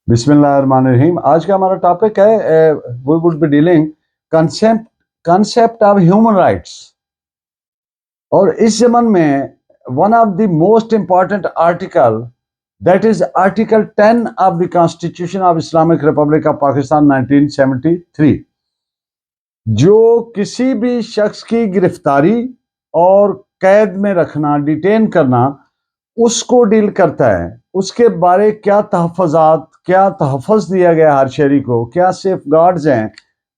بسم اللہ الرحمن الرحیم. آج کا ہمارا ٹاپک ہے we would be dealing concept of human rights. اور اس زمن میں one of the most important article that is article 10 of the constitution of Islamic Republic of Pakistan 1973، جو کسی بھی شخص کی گرفتاری اور قید میں رکھنا، ڈیٹین کرنا، اس کو ڈیل کرتا ہے. اس کے بارے کیا تحفظات، کیا تحفظ دیا گیا ہر شہری کو، کیا سیف گارڈز ہیں،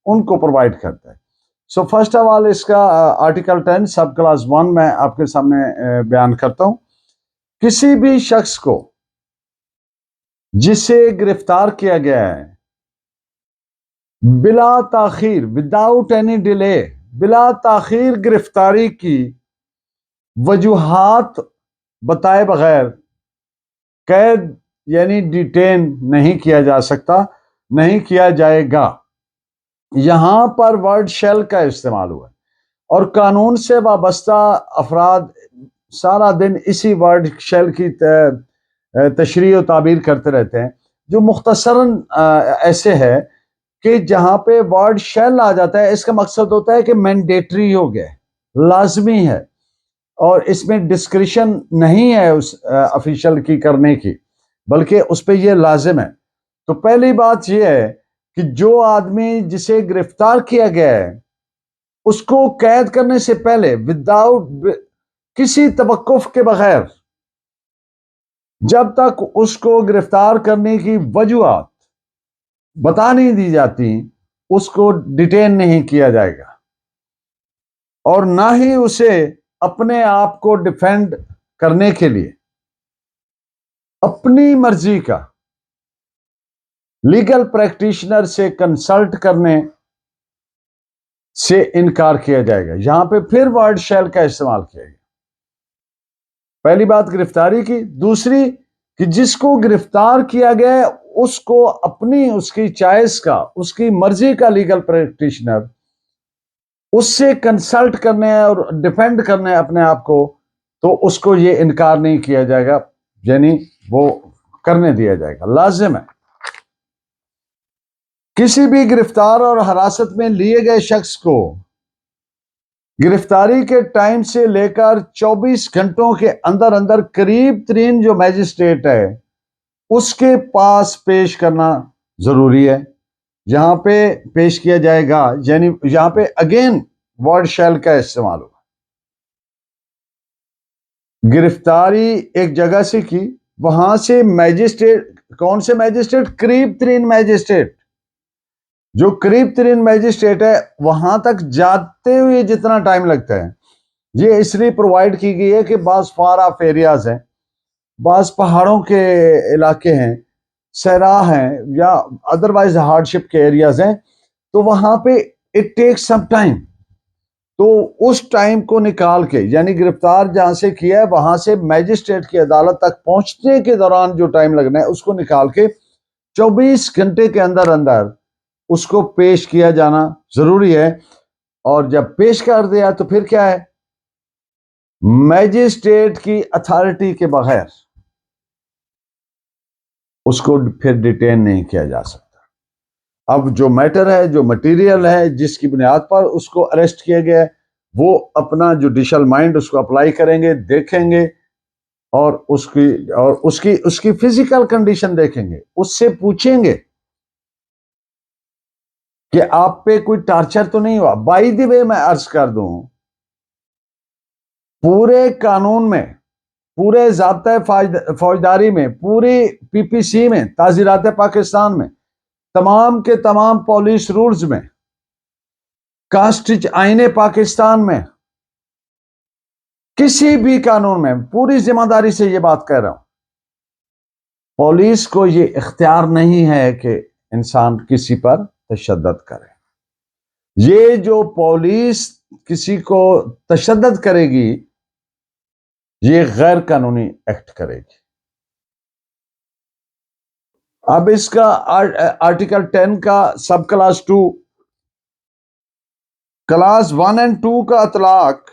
ان کو پرووائڈ کرتا ہے. سو فرسٹ آف آل اس کا آرٹیکل 10 سب کلاس 1 میں آپ کے سامنے بیان کرتا ہوں. کسی بھی شخص کو جسے گرفتار کیا گیا ہے بلا تاخیر، وداؤٹ اینی ڈیلے، بلا تاخیر گرفتاری کی وجوہات بتائے بغیر قید یعنی ڈیٹین نہیں کیا جا سکتا، نہیں کیا جائے گا. یہاں پر ورڈ شیل کا استعمال ہوا ہے اور قانون سے وابستہ افراد سارا دن اسی ورڈ شیل کی تشریح و تعبیر کرتے رہتے ہیں، جو مختصراً ایسے ہے کہ جہاں پہ ورڈ شیل آ جاتا ہے اس کا مقصد ہوتا ہے کہ مینڈیٹری ہو گیا، لازمی ہے، اور اس میں ڈسکریشن نہیں ہے اس افیشل کی کرنے کی، بلکہ اس پہ یہ لازم ہے. تو پہلی بات یہ ہے کہ جو آدمی جسے گرفتار کیا گیا ہے اس کو قید کرنے سے پہلے وداؤٹ کسی توقف کے بغیر، جب تک اس کو گرفتار کرنے کی وجوہات بتا نہیں دی جاتی، اس کو ڈیٹین نہیں کیا جائے گا، اور نہ ہی اسے اپنے آپ کو ڈیفینڈ کرنے کے لیے اپنی مرضی کا لیگل پریکٹیشنر سے کنسلٹ کرنے سے انکار کیا جائے گا. یہاں پہ پھر ورڈ شیل کا استعمال کیا گیا. پہلی بات گرفتاری کی، دوسری کہ جس کو گرفتار کیا گیا ہے اس کو اپنی، اس کی چوائس کا، اس کی مرضی کا لیگل پریکٹیشنر اس سے کنسلٹ کرنے اور ڈیفینڈ کرنے اپنے آپ کو، تو اس کو یہ انکار نہیں کیا جائے گا، یعنی وہ کرنے دیا جائے گا، لازم ہے. کسی بھی گرفتار اور حراست میں لیے گئے شخص کو گرفتاری کے ٹائم سے لے کر 24 گھنٹوں کے اندر اندر قریب ترین جو میجسٹریٹ ہے اس کے پاس پیش کرنا ضروری ہے. یہاں پہ پیش کیا جائے گا، یعنی یہاں پہ اگین ورڈ شیل کا استعمال ہوگا. گرفتاری ایک جگہ سے کی، وہاں سے میجسٹریٹ، کون سے میجسٹریٹ؟ قریب ترین میجسٹریٹ. جو قریب ترین میجسٹریٹ ہے وہاں تک جاتے ہوئے جتنا ٹائم لگتا ہے، یہ اس لیے پرووائڈ کی گئی ہے کہ بعض فار آف ایریاز ہیں، بعض پہاڑوں کے علاقے ہیں، صحرا ہیں، یا ادروائز ہارڈ شپ کے ایریاز ہیں، تو وہاں پہ اٹ ٹیک سم ٹائم. تو اس ٹائم کو نکال کے، یعنی گرفتار جہاں سے کیا ہے وہاں سے میجسٹریٹ کی عدالت تک پہنچنے کے دوران جو ٹائم لگنا ہے اس کو نکال کے 24 گھنٹے کے اندر اندر اس کو پیش کیا جانا ضروری ہے. اور جب پیش کر دیا تو پھر کیا ہے؟ میجسٹریٹ کی اتھارٹی کے بغیر اس کو پھر ڈیٹین نہیں کیا جا سکتا. اب جو میٹر ہے، جو مٹیریل ہے جس کی بنیاد پر اس کو اریسٹ کیا گیا ہے، وہ اپنا جوڈیشل مائنڈ اس کو اپلائی کریں گے، دیکھیں گے، اور اس کی فزیکل کنڈیشن دیکھیں گے، اس سے پوچھیں گے کہ آپ پہ کوئی ٹارچر تو نہیں ہوا. بائی دی وے میں عرض کر دوں، پورے قانون میں، پورے ضابطۂ فوجداری میں، پوری پی پی سی میں، تعزیرات پاکستان میں، تمام کے تمام پولیس رولز میں، آئین پاکستان میں، کسی بھی قانون میں، پوری ذمہ داری سے یہ بات کہہ رہا ہوں، پولیس کو یہ اختیار نہیں ہے کہ انسان کسی پر تشدد کرے. یہ جو پولیس کسی کو تشدد کرے گی یہ غیر قانونی ایکٹ کرے گی. اب اس کا آرٹیکل 10 کا سب کلاس 2، کلاس 1 اور 2 کا اطلاق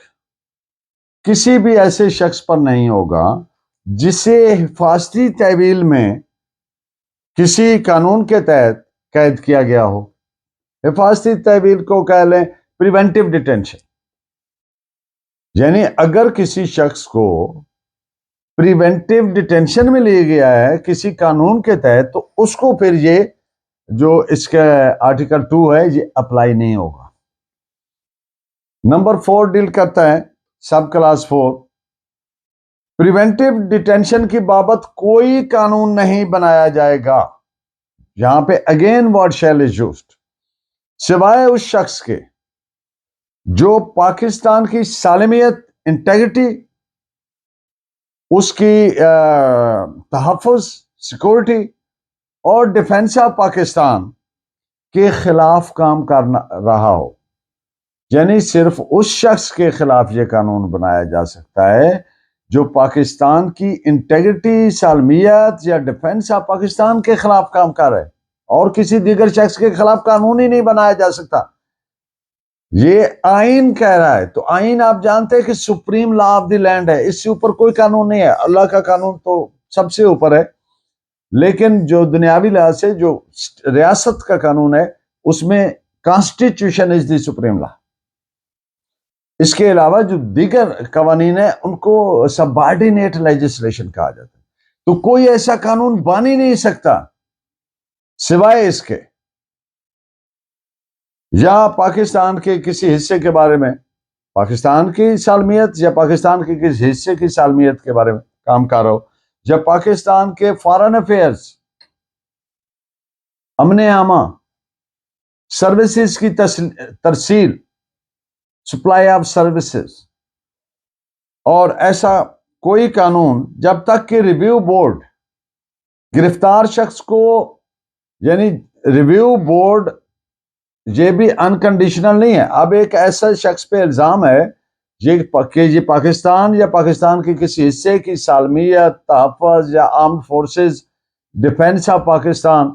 کسی بھی ایسے شخص پر نہیں ہوگا جسے حفاظتی تحویل میں کسی قانون کے تحت قید کیا گیا ہو. حفاظتی تحویل کو کہہ لیں پریونٹیو ڈیٹینشن. یعنی اگر کسی شخص کو پریونٹیو ڈیٹینشن میں لیا گیا ہے کسی قانون کے تحت تو اس کو پھر یہ جو اس کا آرٹیکل 2 ہے یہ اپلائی نہیں ہوگا. نمبر 4 ڈیل کرتا ہے سب کلاس 4 پریونٹیو ڈیٹینشن کی بابت کوئی قانون نہیں بنایا جائے گا. یہاں پہ again word shell is used سوائے اس شخص کے جو پاکستان کی سالمیت انٹیگریٹی اس کی تحفظ سیکورٹی اور ڈیفنس آف پاکستان کے خلاف کام کر رہا ہو. یعنی صرف اس شخص کے خلاف یہ قانون بنایا جا سکتا ہے جو پاکستان کی انٹیگریٹی سالمیت یا ڈیفنس آف پاکستان کے خلاف کام کر رہے اور کسی دیگر شخص کے خلاف قانون ہی نہیں بنایا جا سکتا. یہ آئین کہہ رہا ہے تو آئین آپ جانتے ہیں کہ supreme law of the land ہے. اس سے اوپر کوئی قانون نہیں ہے. اللہ کا قانون تو سب سے اوپر ہے لیکن جو دنیاوی لحاظ سے جو ریاست کا قانون ہے اس میں کانسٹیٹیوشن از دی سپریم لا. اس کے علاوہ جو دیگر قوانین ہیں ان کو سبارڈینیٹ لیجسلیشن کہا جاتا ہے. تو کوئی ایسا قانون بن ہی نہیں سکتا سوائے اس کے یا پاکستان کے کسی حصے کے بارے میں پاکستان کی سالمیت یا پاکستان کے کسی حصے کی سالمیت کے بارے میں کام کر رہا ہو یا پاکستان کے فارن افیئرز امن عامہ سروسز کی ترسیل سپلائی آف سروسز اور ایسا کوئی قانون جب تک کہ ریویو بورڈ گرفتار شخص کو یعنی ریویو بورڈ یہ بھی انکنڈیشنل نہیں ہے. اب ایک ایسا شخص پہ الزام ہے کہ یہ پاکستان یا پاکستان کے کسی حصے کی سالمیت تحفظ یا armed forces defence of Pakistan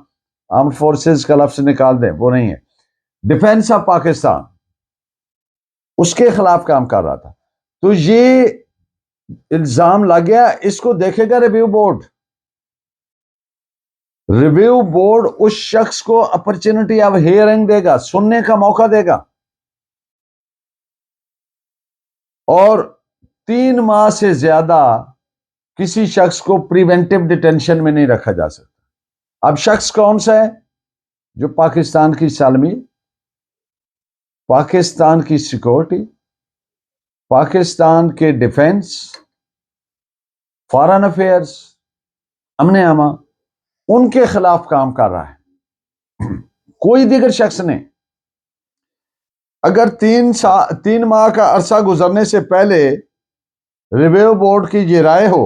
armed forces کا لفظ نکال دیں وہ نہیں ہے ڈیفنس آف پاکستان اس کے خلاف کام کر رہا تھا تو یہ الزام لگ گیا. اس کو دیکھے گا ریویو بورڈ. ریویو بورڈ اس شخص کو اپرچونٹی آف ہیئرنگ دے گا سننے کا موقع دے گا اور 3 ماہ سے زیادہ کسی شخص کو پریونٹیو ڈیٹینشن میں نہیں رکھا جا سکتا. اب شخص کون سا ہے جو پاکستان کی سالمی پاکستان کی سیکورٹی پاکستان کے ڈیفنس فارن افیئرز امن عامہ ان کے خلاف کام کر رہا ہے کوئی دیگر شخص نہیں. اگر 3 ماہ کا عرصہ گزرنے سے پہلے ریویو بورڈ کی یہ رائے ہو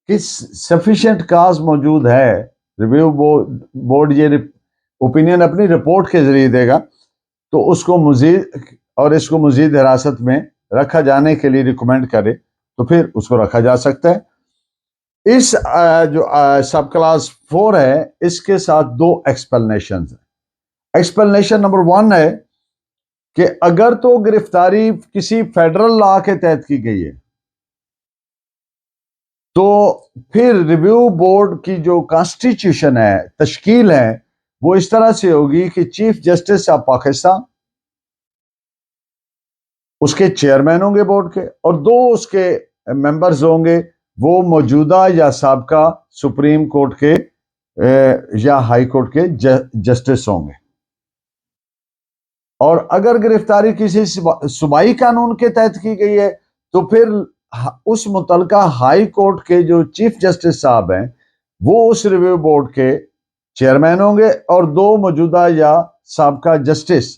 کہ سفیشینٹ کاز موجود ہے ریویو بورڈ یہ اوپینین اپنی رپورٹ کے ذریعے دے گا تو اس کو مزید حراست میں رکھا جانے کے لیے ریکمینڈ کرے تو پھر اس کو رکھا جا سکتا ہے. اس جو سب کلاس 4 ہے اس کے ساتھ 2 ایکسپلینیشنز ہیں. ایکسپلینیشن نمبر 1 ہے کہ اگر تو گرفتاری کسی فیڈرل لا کے تحت کی گئی ہے تو پھر ریویو بورڈ کی جو کانسٹیٹیوشن ہے تشکیل ہے وہ اس طرح سے ہوگی کہ چیف جسٹس آف پاکستان اس کے چیئرمین ہوں گے بورڈ کے اور 2 اس کے ممبرز ہوں گے وہ موجودہ یا سابقہ سپریم کورٹ کے یا ہائی کورٹ کے جسٹس ہوں گے. اور اگر گرفتاری کسی صوبائی قانون کے تحت کی گئی ہے تو پھر اس متعلقہ ہائی کورٹ کے جو چیف جسٹس صاحب ہیں وہ اس ریویو بورڈ کے چیئرمین ہوں گے اور 2 موجودہ یا سابقہ جسٹس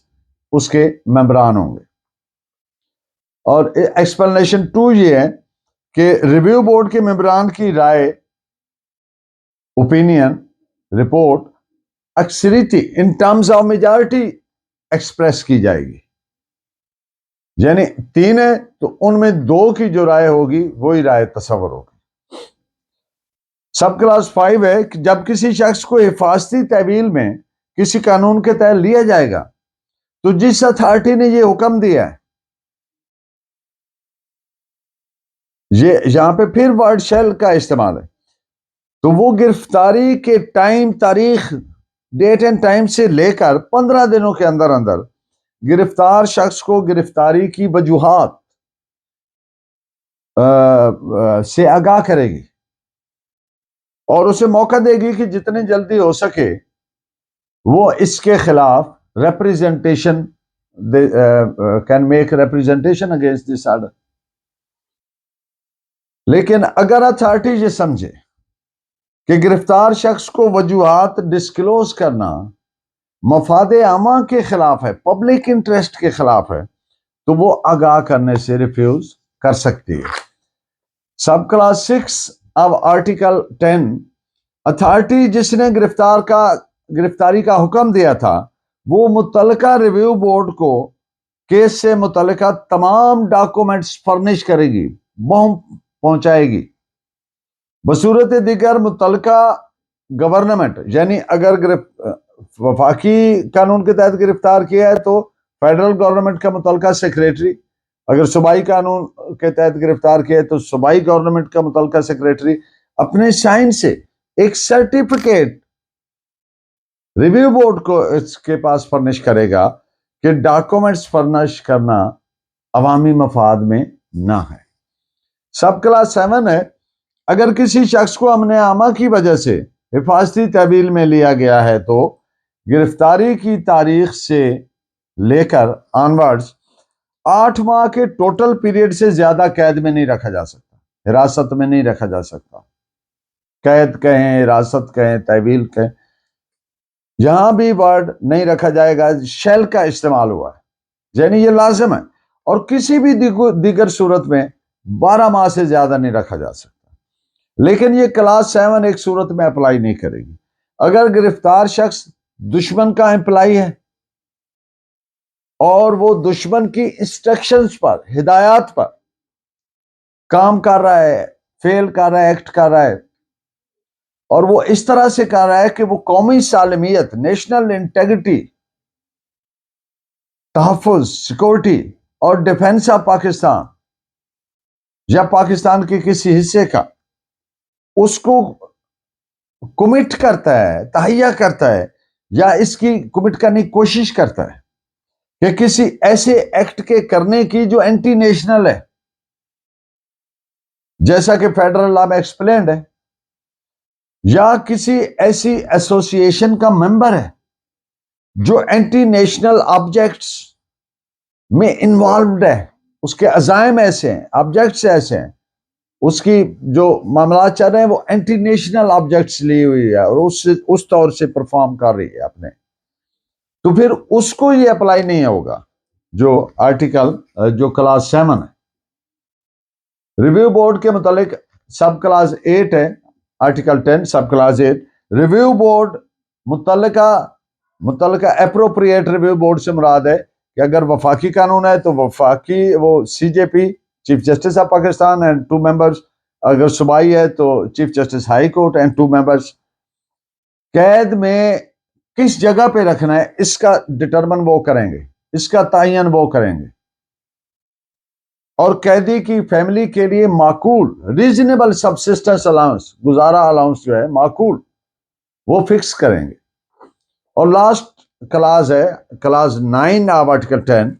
اس کے ممبران ہوں گے. اور ایکسپلینیشن 2 یہ ہے کہ ریویو بورڈ کے ممبران کی رائے اوپینین رپورٹ اکثریتی in terms of majority express کی جائے گی. یعنی 3 ہے تو ان میں 2 کی جو رائے ہوگی وہی رائے تصور ہوگی. سب کلاس 5 ہے کہ جب کسی شخص کو حفاظتی تحویل میں کسی قانون کے تحت لیا جائے گا تو جس اتھارٹی نے یہ حکم دیا ہے یہ یہاں پہ پھر ورڈ شیل کا استعمال ہے تو وہ گرفتاری کے ٹائم، تاریخ، ڈیٹ اینڈ ٹائم سے لے کر 15 دنوں کے اندر اندر گرفتار شخص کو گرفتاری کی وجوہات سے آگاہ کرے گی اور اسے موقع دے گی کہ جتنی جلدی ہو سکے وہ اس کے خلاف representation can make representation against this order. لیکن اگر اتھارٹی یہ سمجھے کہ گرفتار شخص کو وجوہات ڈسکلوز کرنا مفاد عامہ کے خلاف ہے، پبلک انٹرسٹ کے خلاف ہے، تو وہ آگاہ کرنے سے ریفیوز کر سکتی ہے. سب کلاس 6 اب آرٹیکل 10، اتھارٹی جس نے گرفتاری کا حکم دیا تھا وہ متعلقہ ریویو بورڈ کو کیس سے متعلقہ تمام ڈاکومنٹس فرنش کرے گی، پہنچائے گی. بصورت دیگر متعلقہ گورنمنٹ، یعنی اگر وفاقی قانون کے تحت گرفتار کیا ہے تو فیڈرل گورنمنٹ کا متعلقہ سیکریٹری، اگر صوبائی قانون کے تحت گرفتار کیا ہے تو صوبائی گورنمنٹ کا متعلقہ سیکریٹری اپنے سائن سے ایک سرٹیفکیٹ ریویو بورڈ کو اس کے پاس فرنش کرے گا کہ ڈاکومنٹس فرنش کرنا عوامی مفاد میں نہ ہے. سب کلاس 7 ہے، اگر کسی شخص کو امن عامہ کی وجہ سے حفاظتی تحویل میں لیا گیا ہے تو گرفتاری کی تاریخ سے لے کر آنورڈز 8 ماہ کے ٹوٹل پیریڈ سے زیادہ قید میں نہیں رکھا جا سکتا، حراست میں نہیں رکھا جا سکتا. قید کہیں، حراست کہیں، تحویل کہیں، یہاں بھی ورڈ نہیں رکھا جائے گا، شیل کا استعمال ہوا ہے، یعنی یہ لازم ہے. اور کسی بھی دیگر صورت میں 12 ماہ سے زیادہ نہیں رکھا جا سکتا. لیکن یہ کلاس 7 ایک صورت میں اپلائی نہیں کرے گی. اگر گرفتار شخص دشمن کا امپلائی ہے اور وہ دشمن کی انسٹرکشنز پر، ہدایات پر کام کر رہا ہے، فیل کر رہا ہے، ایکٹ کر رہا ہے، اور وہ اس طرح سے کر رہا ہے کہ وہ قومی سالمیت، نیشنل انٹیگریٹی، تحفظ، سیکورٹی اور ڈیفنس آف پاکستان یا پاکستان کے کسی حصے کا اس کو کمٹ کرتا ہے، تہیہ کرتا ہے، یا اس کی کمٹ کرنے کی کوشش کرتا ہے کہ کسی ایسے ایکٹ کے کرنے کی جو اینٹی نیشنل ہے، جیسا کہ فیڈرل لا میں ایکسپلینڈ ہے، یا کسی ایسی ایسوسی ایشن کا ممبر ہے جو اینٹی نیشنل آبجیکٹس میں انوالوڈ ہے، اس کے عزائم ایسے ہیں، آبجیکٹس ایسے ہیں، اس کی جو معاملات چل رہے ہیں وہ اینٹی نیشنل آبجیکٹس لی ہوئی ہے اور اس طور سے پرفارم کر رہی ہے اپنے، تو پھر اس کو یہ اپلائی نہیں ہوگا جو آرٹیکل جو کلاس 7 ہے. ریویو بورڈ کے متعلق سب کلاس 8 ہے، article 10 sub class 8. Review board متعلقہ اپروپریٹ ریویو بورڈ سے مراد ہے کہ اگر وفاقی قانون ہے تو وفاقی وہ C J P, chief justice of Pakistan and 2 members, اگر صوبائی ہے تو chief justice high court and 2 members. قید میں کس جگہ پہ رکھنا ہے اس کا ڈٹرمن وہ کریں گے، اس کا تعین وہ کریں گے، اور قیدی کی فیملی کے لیے معقول ریزنیبل سبسسٹنس الاؤنس، گزارا الاؤنس جو ہے معقول، وہ فکس کریں گے. اور لاسٹ کلاس ہے کلاس 9 آف آرٹیکل 10.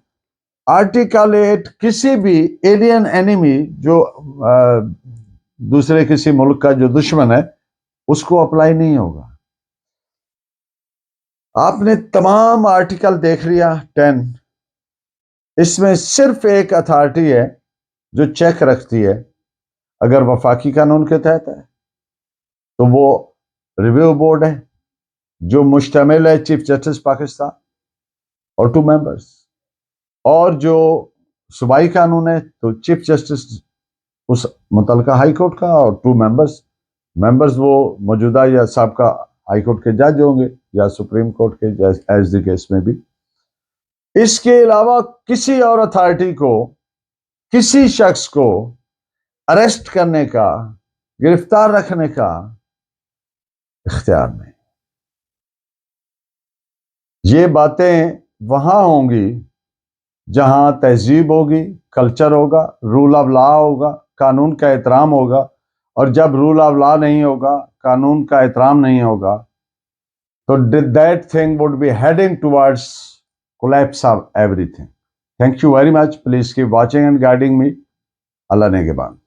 آرٹیکل 8 کسی بھی ایلین اینیمی جو دوسرے کسی ملک کا جو دشمن ہے اس کو اپلائی نہیں ہوگا. آپ نے تمام آرٹیکل دیکھ لیا 10. اس میں صرف ایک اتھارٹی ہے جو چیک رکھتی ہے، اگر وفاقی قانون کے تحت ہے تو وہ ریویو بورڈ ہے جو مشتمل ہے چیف جسٹس پاکستان اور 2 ممبرز، اور جو صوبائی قانون ہے تو چیف جسٹس اس متعلقہ ہائی کورٹ کا اور 2 ممبرز وہ موجودہ یا سابقہ ہائی کورٹ کے جج ہوں گے یا سپریم کورٹ کے ایز دی کیس میں بھی. اس کے علاوہ کسی اور اتھارٹی کو کسی شخص کو اریسٹ کرنے کا، گرفتار رکھنے کا اختیار نہیں. یہ باتیں وہاں ہوں گی جہاں تہذیب ہوگی، کلچر ہوگا، رول آف لا ہوگا، قانون کا احترام ہوگا. اور جب رول آف لا نہیں ہوگا، قانون کا احترام نہیں ہوگا تو that thing would be heading towards collapse of everything. Thank you very much. Please keep watching and guiding me. Allah Negeban.